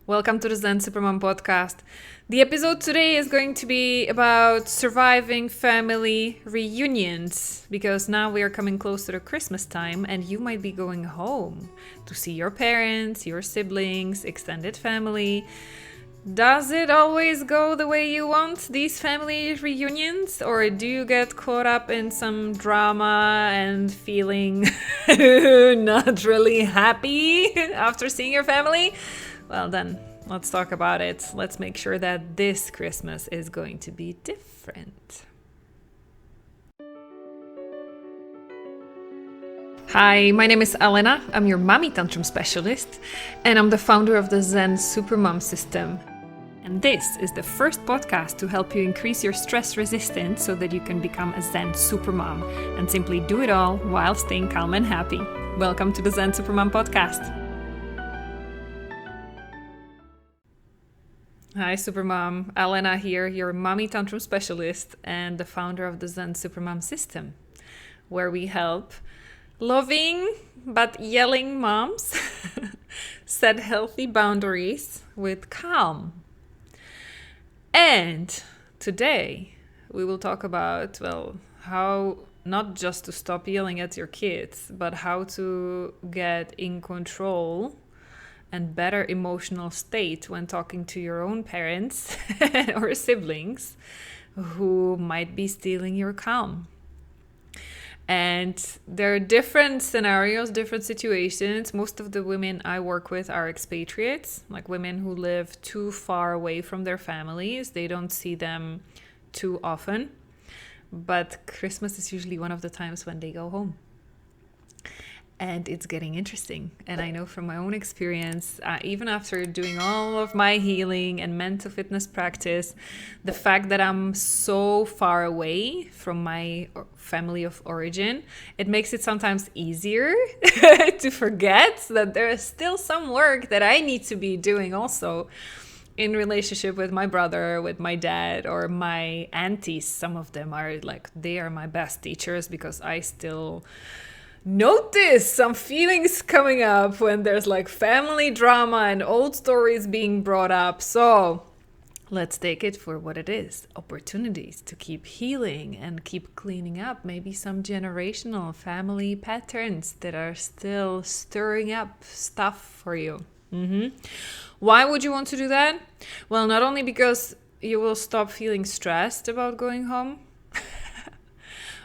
Welcome to the Zen Supermom podcast. The episode today is going to be about surviving family reunions because now we are coming closer to Christmas time and you might be going home to see your parents, your siblings, extended family. Does it always go the way you want, these family reunions? Or do you get caught up in some drama and feeling not really happy after seeing your family? Well, then, let's talk about it. Let's make sure that this Christmas is going to be different. Hi, my name is Elena. I'm your mommy tantrum specialist, and I'm the founder of the Zen Supermom system. And this is the first podcast to help you increase your stress resistance so that you can become a Zen Supermom and simply do it all while staying calm and happy. Welcome to the Zen Supermom podcast. Hi Supermom, Elena here, your mommy tantrum specialist and the founder of the Zen Supermom system, where we help loving but yelling moms set healthy boundaries with calm. And today we will talk about, how not just to stop yelling at your kids, but how to get in control and better emotional state when talking to your own parents or siblings who might be stealing your calm. And there are different scenarios, different situations. Most of the women I work with are expatriates, like women who live too far away from their families. They don't see them too often. But Christmas is usually one of the times when they go home. And it's getting interesting. And I know from my own experience, even after doing all of my healing and mental fitness practice, the fact that I'm so far away from my family of origin, it makes it sometimes easier to forget that there is still some work that I need to be doing also in relationship with my brother, with my dad, or my aunties. Some of them are they are my best teachers because I still notice some feelings coming up when there's family drama and old stories being brought up. So let's take it for what it is. Opportunities to keep healing and keep cleaning up maybe some generational family patterns that are still stirring up stuff for you. Why would you want to do that? Well, not only because you will stop feeling stressed about going home,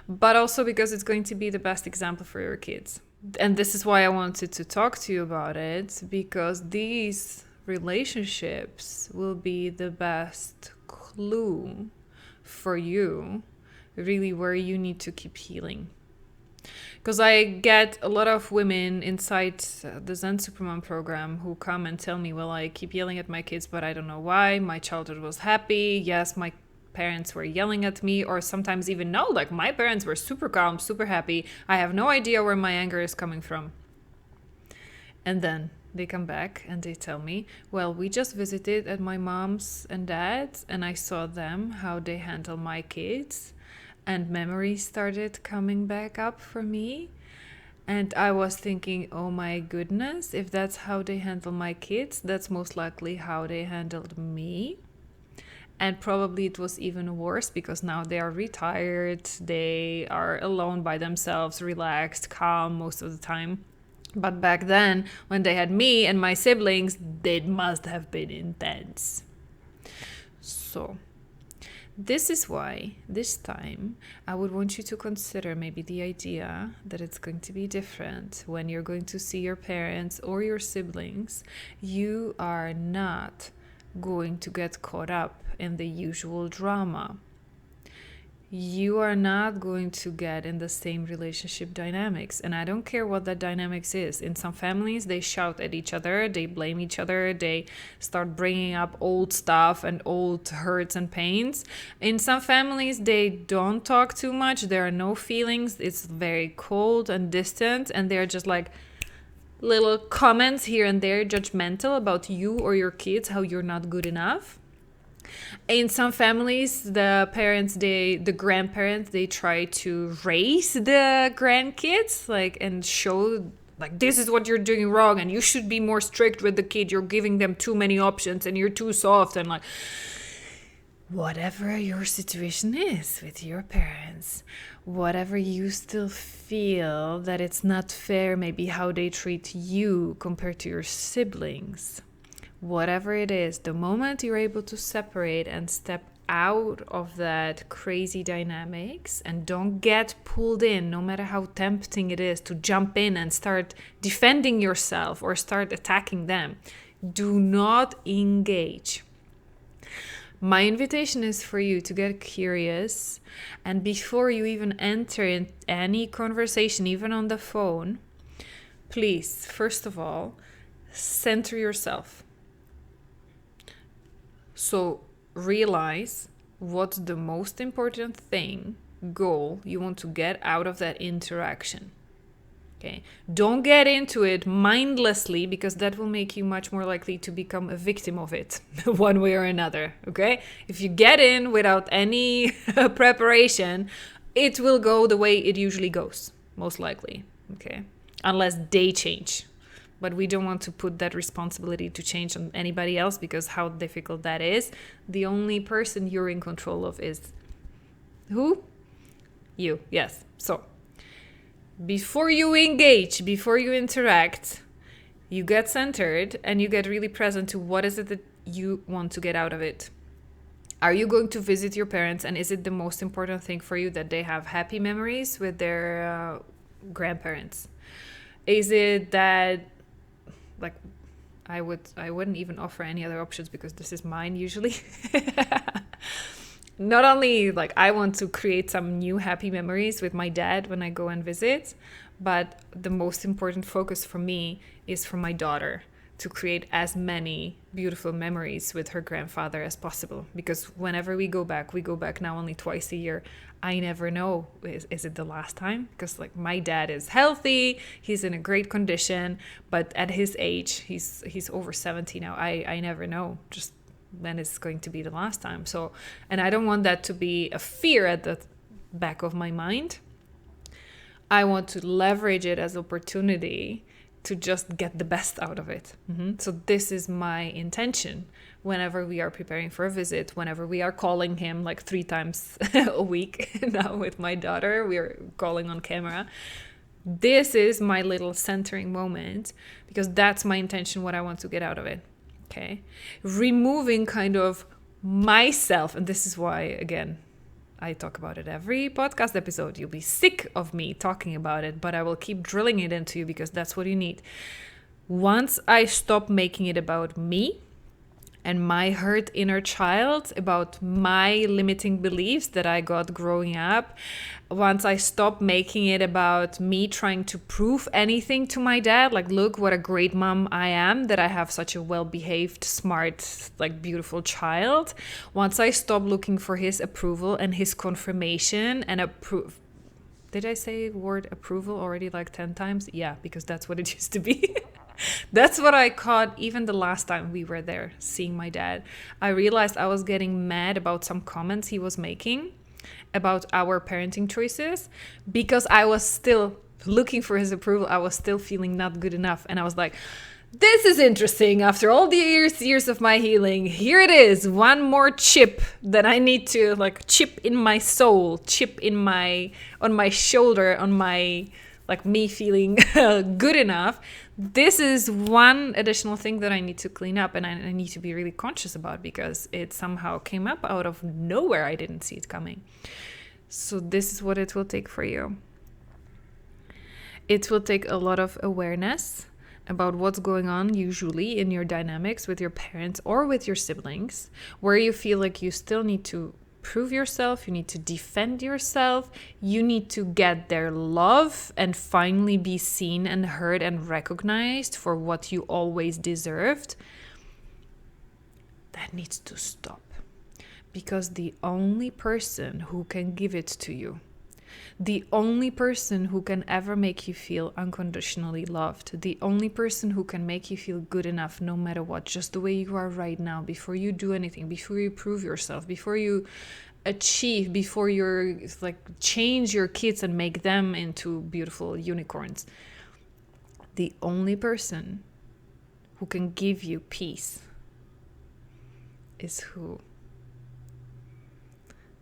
but also because it's going to be the best example for your kids. And this is why I wanted to talk to you about it, because these relationships will be the best clue for you, really, where you need to keep healing. Because I get a lot of women inside the Zen Supermom program who come and tell me, I keep yelling at my kids, but I don't know why. My childhood was happy. Yes, my parents were yelling at me, or sometimes even no, my parents were super calm, super happy. I have no idea where my anger is coming from. And then they come back and they tell me, we just visited at my mom's and dad's and I saw them, how they handle my kids, and memories started coming back up for me. And I was thinking, oh my goodness, if that's how they handle my kids, that's most likely how they handled me. And probably it was even worse because now they are retired, they are alone by themselves, relaxed, calm most of the time. But back then, when they had me and my siblings, they must have been intense. So this is why this time I would want you to consider maybe the idea that it's going to be different when you're going to see your parents or your siblings. You are not going to get caught up in the usual drama. You are not going to get in the same relationship dynamics. And I don't care what that dynamics is. In some families, they shout at each other, they blame each other, they start bringing up old stuff and old hurts and pains. In some families, they don't talk too much. There are no feelings. It's very cold and distant. And they're just little comments here and there, judgmental about you or your kids, how you're not good enough. In some families, the grandparents, they try to raise the grandkids, and show Like, this is what you're doing wrong, and you should be more strict with the kid. You're giving them too many options, and you're too soft. And like, whatever your situation is with your parents, whatever you still feel that it's not fair, maybe how they treat you compared to your siblings, whatever it is, the moment you're able to separate and step out of that crazy dynamics and don't get pulled in, no matter how tempting it is to jump in and start defending yourself or start attacking them, do not engage. My invitation is for you to get curious, and before you even enter in any conversation, even on the phone, please, first of all, center yourself. So realize what's the most important goal you want to get out of that interaction. Okay, don't get into it mindlessly, because that will make you much more likely to become a victim of it one way or another. Okay, if you get in without any preparation, it will go the way it usually goes, most likely. Okay, unless they change. But we don't want to put that responsibility to change on anybody else, because how difficult that is. The only person you're in control of is who? You. Yes. So before you engage, before you interact, you get centered and you get really present to what is it that you want to get out of it. Are you going to visit your parents, and is it the most important thing for you that they have happy memories with their grandparents? Is it that, like, I wouldn't even offer any other options because this is mine usually. Not only like I want to create some new happy memories with my dad when I go and visit, but the most important focus for me is for my daughter to create as many beautiful memories with her grandfather as possible. Because whenever we go back now only twice a year. I never know, is it the last time? Because like my dad is healthy, he's in a great condition, but at his age, he's over 70 now. I never know just when it's going to be the last time. So, and I don't want that to be a fear at the back of my mind. I want to leverage it as opportunity to just get the best out of it. So this is my intention whenever we are preparing for a visit, whenever we are calling him like 3 times a week. Now with my daughter, we are calling on camera. This is my little centering moment, because that's my intention, what I want to get out of it. Okay, removing kind of myself, and this is why, again, I talk about it every podcast episode. You'll be sick of me talking about it, but I will keep drilling it into you because that's what you need. Once I stop making it about me and my hurt inner child, about my limiting beliefs that I got growing up, once I stop making it about me trying to prove anything to my dad, like, look what a great mom I am, that I have such a well-behaved, smart, like, beautiful child. Once I stop looking for his approval and his confirmation and approve. Did I say word approval already like 10 times? Yeah, because that's what it used to be. That's what I caught even the last time we were there seeing my dad. I realized I was getting mad about some comments he was making about our parenting choices because I was still looking for his approval. I was still feeling not good enough. And I was like, this is interesting. After all the years of my healing, here it is. One more chip that I need to, like, chip in my soul, chip in on my shoulder, on my, like, me feeling good enough. This is one additional thing that I need to clean up, and I need to be really conscious about, because it somehow came up out of nowhere. I didn't see it coming. So this is what it will take for you. It will take a lot of awareness about what's going on usually in your dynamics with your parents or with your siblings, where you feel like you still need to prove yourself, you need to defend yourself, you need to get their love and finally be seen and heard and recognized for what you always deserved. That needs to stop, because the only person who can give it to you, the only person who can ever make you feel unconditionally loved, the only person who can make you feel good enough no matter what, just the way you are right now, before you do anything, before you prove yourself, before you achieve, before you're like change your kids and make them into beautiful unicorns. The only person who can give you peace is who?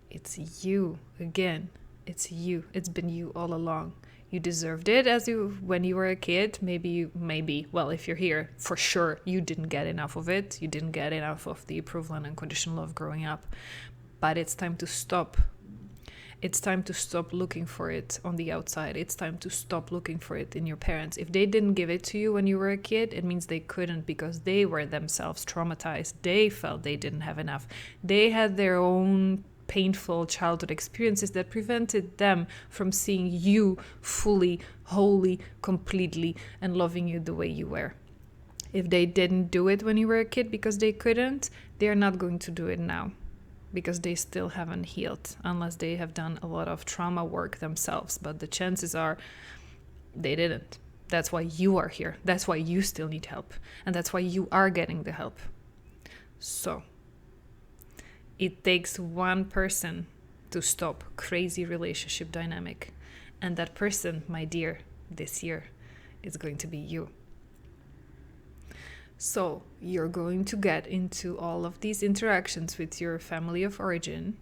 It's you. Again, it's you. It's been you all along. You deserved it when you were a kid. Maybe, well, if you're here, for sure, you didn't get enough of it. You didn't get enough of the approval and unconditional love growing up. But it's time to stop. It's time to stop looking for it on the outside. It's time to stop looking for it in your parents. If they didn't give it to you when you were a kid, it means they couldn't, because they were themselves traumatized. They felt they didn't have enough. They had their own painful childhood experiences that prevented them from seeing you fully, wholly, completely, and loving you the way you were. If they didn't do it when you were a kid because they couldn't, they're not going to do it now, because they still haven't healed, unless they have done a lot of trauma work themselves. But the chances are they didn't. That's why you are here. That's why you still need help. And that's why you are getting the help. So it takes one person to stop crazy relationship dynamic. And that person, my dear, this year is going to be you. So you're going to get into all of these interactions with your family of origin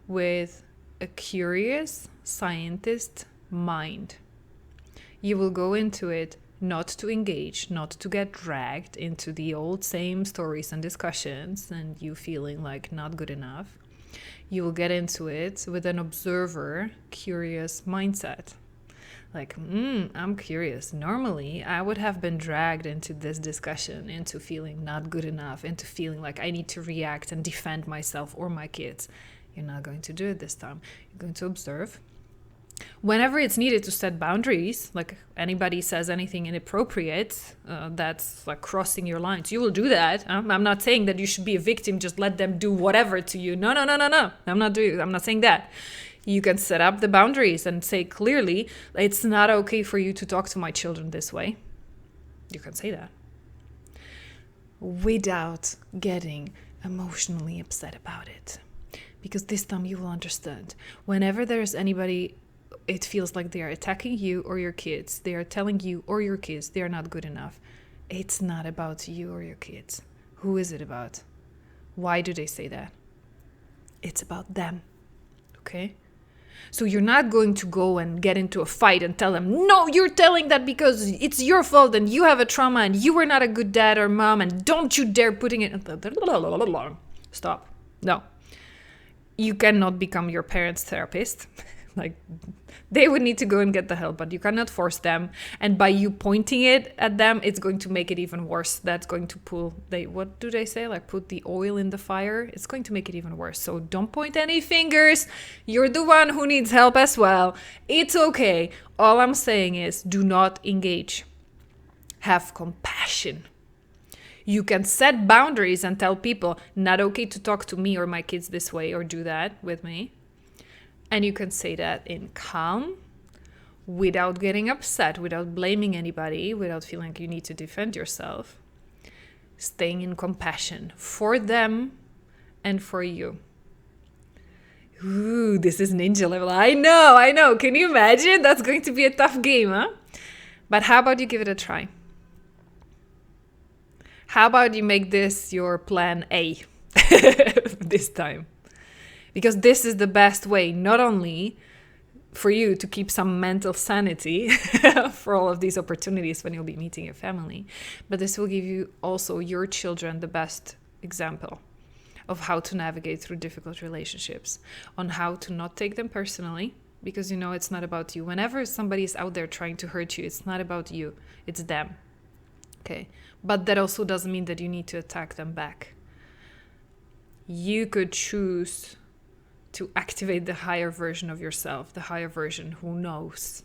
with a curious scientist mind. You will go into it not to engage, not to get dragged into the old same stories and discussions and you feeling like not good enough. You will get into it with an observer, curious mindset. Like, I'm curious. Normally, I would have been dragged into this discussion, into feeling not good enough, into feeling like I need to react and defend myself or my kids. You're not going to do it this time. You're going to observe. Whenever it's needed to set boundaries, like anybody says anything inappropriate, that's like crossing your lines, you will do that. I'm not saying that you should be a victim, just let them do whatever to you. No. I'm not saying that. You can set up the boundaries and say clearly, it's not okay for you to talk to my children this way. You can say that without getting emotionally upset about it. Because this time you will understand. Whenever there's anybody, it feels like they are attacking you or your kids. They are telling you or your kids they are not good enough. It's not about you or your kids. Who is it about? Why do they say that? It's about them. Okay? So you're not going to go and get into a fight and tell them, no, you're telling that because it's your fault and you have a trauma and you were not a good dad or mom and don't you dare putting it... Stop. No. You cannot become your parents' therapist. Like, they would need to go and get the help, but you cannot force them. And by you pointing it at them, it's going to make it even worse. That's going to what do they say? Like, put the oil in the fire. It's going to make it even worse. So don't point any fingers. You're the one who needs help as well. It's okay. All I'm saying is do not engage. Have compassion. You can set boundaries and tell people, not okay to talk to me or my kids this way or do that with me. And you can say that in calm, without getting upset, without blaming anybody, without feeling like you need to defend yourself. Staying in compassion for them and for you. Ooh, this is ninja level. I know. Can you imagine? That's going to be a tough game, huh? But how about you give it a try? How about you make this your plan A this time? Because this is the best way, not only for you to keep some mental sanity for all of these opportunities when you'll be meeting your family, but this will give you also your children the best example of how to navigate through difficult relationships, on how to not take them personally, because you know it's not about you. Whenever somebody is out there trying to hurt you, it's not about you, it's them. Okay, but that also doesn't mean that you need to attack them back. You could choose to activate the higher version of yourself, the higher version who knows.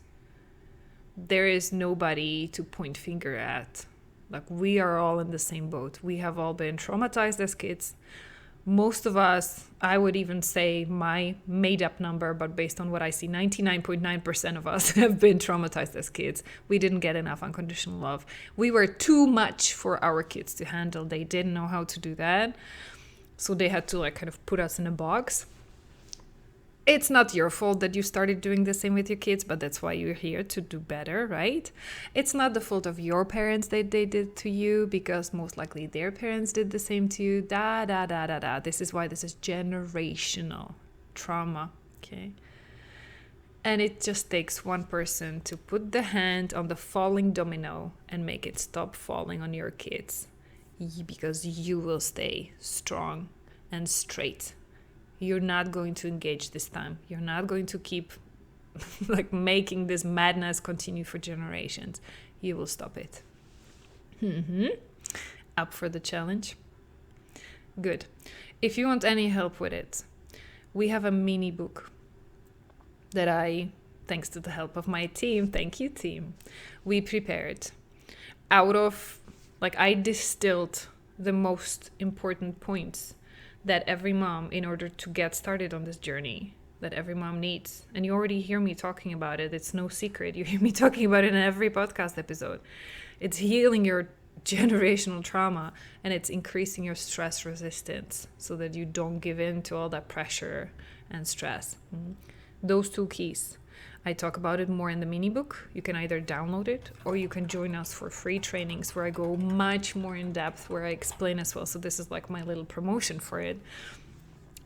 There is nobody to point finger at. Like, we are all in the same boat. We have all been traumatized as kids. Most of us, I would even say my made-up number, but based on what I see, 99.9% of us have been traumatized as kids. We didn't get enough unconditional love. We were too much for our kids to handle. They didn't know how to do that. So they had to kind of put us in a box. It's not your fault that you started doing the same with your kids, but that's why you're here, to do better, right? It's not the fault of your parents that they did to you, because most likely their parents did the same to you. Da da da da da. This is why this is generational trauma, okay? And it just takes one person to put the hand on the falling domino and make it stop falling on your kids, because you will stay strong and straight. You're not going to engage this time. You're not going to keep like making this madness continue for generations. You will stop it. Up for the challenge? Good. If you want any help with it, we have a mini book that thanks to the help of my team, thank you team, we prepared out of, I distilled the most important points that every mom, in order to get started on this journey, that every mom needs. And you already hear me talking about it. It's no secret. You hear me talking about it in every podcast episode. It's healing your generational trauma, and it's increasing your stress resistance so that you don't give in to all that pressure and stress. Those two keys. I talk about it more in the mini book. You can either download it or you can join us for free trainings where I go much more in depth, where I explain as well. So this is like my little promotion for it.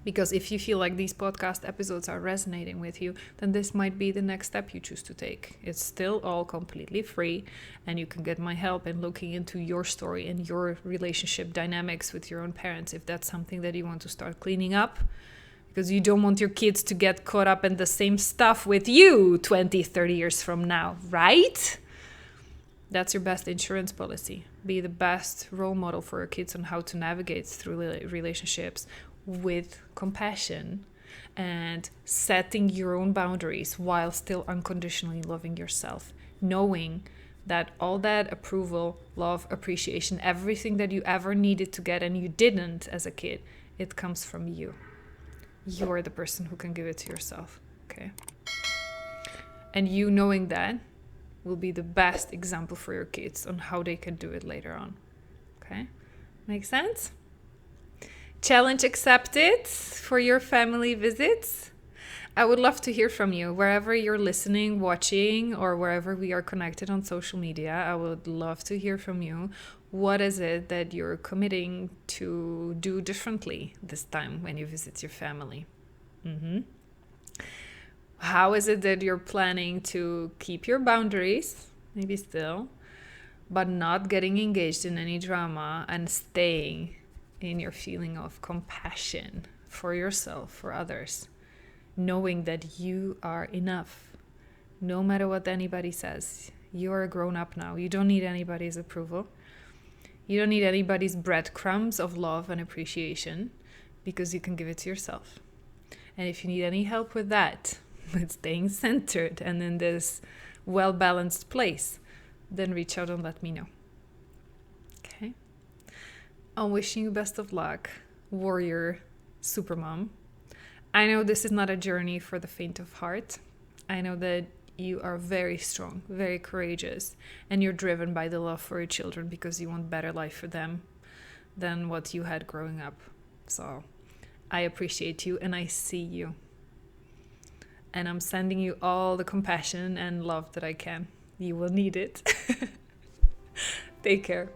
Because if you feel like these podcast episodes are resonating with you, then this might be the next step you choose to take. It's still all completely free, and you can get my help in looking into your story and your relationship dynamics with your own parents if that's something that you want to start cleaning up. Because you don't want your kids to get caught up in the same stuff with you 20, 30 years from now, right? That's your best insurance policy. Be the best role model for your kids on how to navigate through relationships with compassion and setting your own boundaries while still unconditionally loving yourself. Knowing that all that approval, love, appreciation, everything that you ever needed to get and you didn't as a kid, it comes from you. You are the person who can give it to yourself, okay? And you knowing that will be the best example for your kids on how they can do it later on, okay? Make sense? Challenge accepted for your family visits. I would love to hear from you wherever you're listening, watching, or wherever we are connected on social media. I would love to hear from you. What is it that you're committing to do differently this time when you visit your family? How is it that you're planning to keep your boundaries, maybe still, but not getting engaged in any drama and staying in your feeling of compassion for yourself, for others, knowing that you are enough, no matter what anybody says. You are a grown-up now. You don't need anybody's approval. You don't need anybody's breadcrumbs of love and appreciation, because you can give it to yourself. And if you need any help with that, with staying centered and in this well-balanced place, then reach out and let me know. Okay? I'm wishing you best of luck, warrior supermom. I know this is not a journey for the faint of heart. I know that you are very strong, very courageous, and you're driven by the love for your children because you want better life for them than what you had growing up. So I appreciate you and I see you. And I'm sending you all the compassion and love that I can. You will need it. Take care.